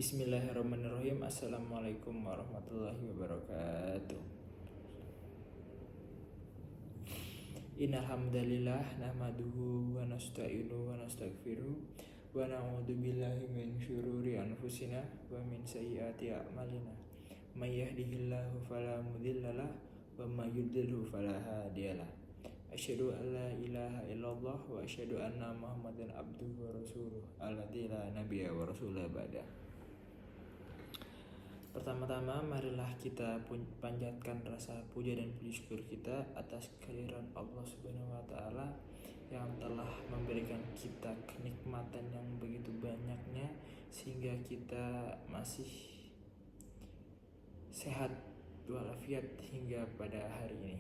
Bismillahirrahmanirrahim. Assalamualaikum warahmatullahi wabarakatuh. Innal hamdalillah nahmaduhu wa nasta'inuhu wa nastaghfiruh wa na'udzu billahi min syururi anfusina wa min sayyiati a'malina. May yahdihillahu fala mudhillalah wa may yudlilhu fala hadiyalah. Asyhadu an la ilaha illallah wa asyhadu anna Muhammadan abduhu wa rasuluh alladzi la nabiyya wa rasula ba'da. Pertama-tama marilah kita panjatkan rasa puja dan puji syukur kita atas kehadiran Allah Subhanahu wa taala yang telah memberikan kita kenikmatan yang begitu banyaknya sehingga kita masih sehat walafiat hingga pada hari ini.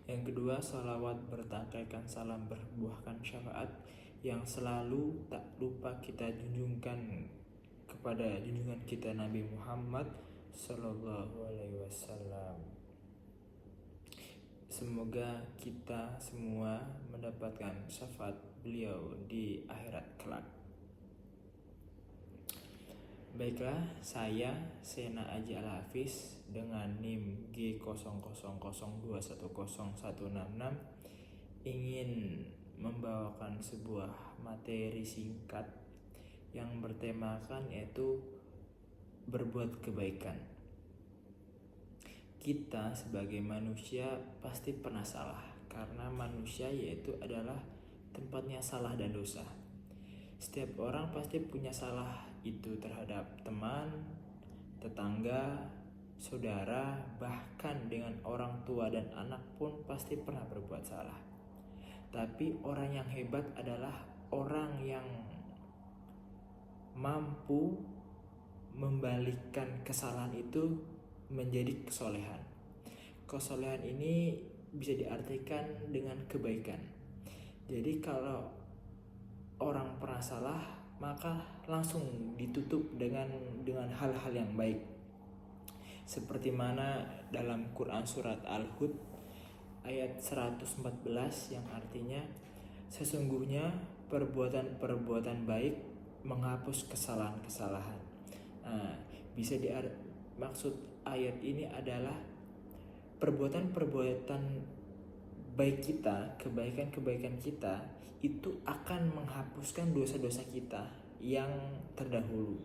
Yang kedua, salawat bertangkaikan salam berbuahkan syafaat yang selalu tak lupa kita junjungkan kepada junjungan kita Nabi Muhammad Sallallahu Alaihi Wasallam. Semoga kita semua mendapatkan syafaat beliau di akhirat kelak. Baiklah, saya Sena Aji Al-Hafiz dengan NIM G0002101066 ingin membawakan sebuah materi singkat yang bertemakan yaitu berbuat kebaikan. Kita sebagai manusia pasti pernah salah, karena manusia yaitu adalah tempatnya salah dan dosa. Setiap orang pasti punya salah, itu terhadap teman, tetangga, saudara, bahkan dengan orang tua dan anak pun pasti pernah berbuat salah. Tapi orang yang hebat adalah orang yang mampu membalikkan kesalahan itu menjadi kesolehan. Kesolehan ini bisa diartikan dengan kebaikan. Jadi kalau orang pernah salah, maka langsung ditutup dengan hal-hal yang baik. Seperti mana dalam Quran surat Al-Hud ayat 114 yang artinya sesungguhnya perbuatan-perbuatan baik menghapus kesalahan-kesalahan. Maksud ayat ini adalah perbuatan-perbuatan baik kita, kebaikan-kebaikan kita itu akan menghapuskan dosa-dosa kita yang terdahulu.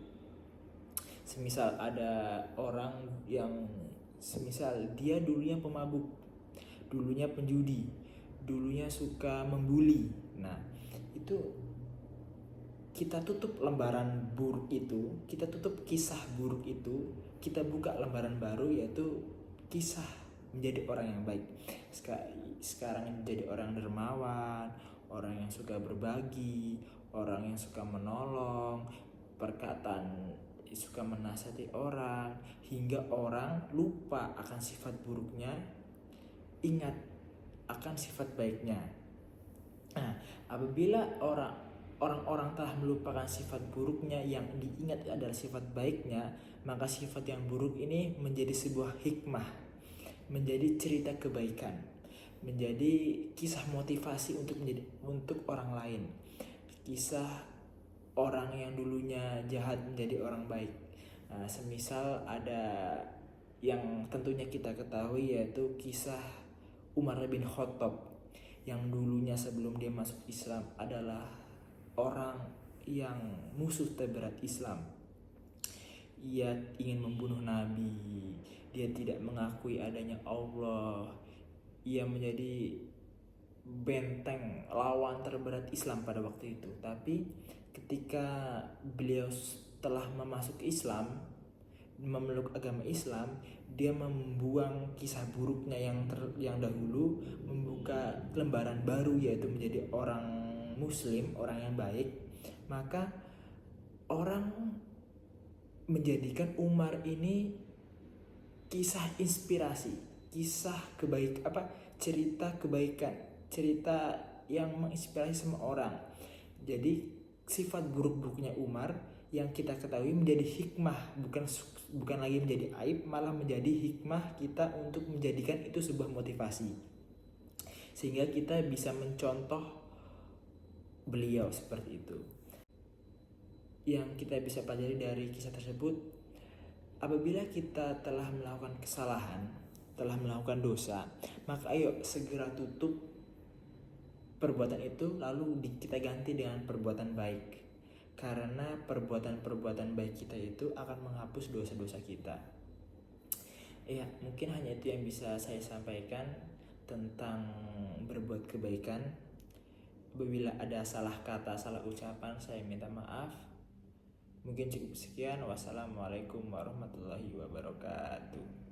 Semisal ada orang yang dia dulunya pemabuk, dulunya penjudi, dulunya suka membuli. Nah, itu kita tutup lembaran buruk itu, kita tutup kisah buruk itu, kita buka lembaran baru yaitu kisah menjadi orang yang baik. Sekarang menjadi orang dermawan, orang yang suka berbagi, orang yang suka menolong, perkataan suka menasihati orang, hingga orang lupa akan sifat buruknya, ingat akan sifat baiknya. Nah, apabila orang-orang telah melupakan sifat buruknya, yang diingat adalah sifat baiknya, maka sifat yang buruk ini menjadi sebuah hikmah, menjadi cerita kebaikan, menjadi kisah motivasi untuk orang lain, kisah orang yang dulunya jahat menjadi orang baik. Nah, semisal ada yang tentunya kita ketahui yaitu kisah Umar bin Khattab yang dulunya sebelum dia masuk Islam adalah orang yang musuh terberat Islam. Ia ingin membunuh Nabi, dia tidak mengakui adanya Allah. Ia menjadi benteng lawan terberat Islam pada waktu itu. Tapi ketika beliau telah memasuki Islam, memeluk agama Islam, dia membuang kisah buruknya yang dahulu, membuka lembaran baru yaitu menjadi orang Muslim, orang yang baik. Maka orang menjadikan Umar ini kisah inspirasi, kisah cerita kebaikan, cerita yang menginspirasi semua orang. Jadi sifat buruk-buruknya Umar yang kita ketahui menjadi hikmah, bukan lagi menjadi aib, malah menjadi hikmah kita untuk menjadikan itu sebuah motivasi, sehingga kita bisa mencontoh beliau seperti itu. yang kita bisa pelajari dari kisah tersebut, apabila kita telah melakukan kesalahan, telah melakukan dosa, maka ayo segera tutup perbuatan itu, lalu kita ganti dengan perbuatan baik. Karena perbuatan-perbuatan baik kita itu akan menghapus dosa-dosa kita. Ya, mungkin hanya itu yang bisa saya sampaikan tentang berbuat kebaikan. Apabila ada salah kata, salah ucapan, saya minta maaf. Mungkin cukup sekian. Wassalamualaikum warahmatullahi wabarakatuh.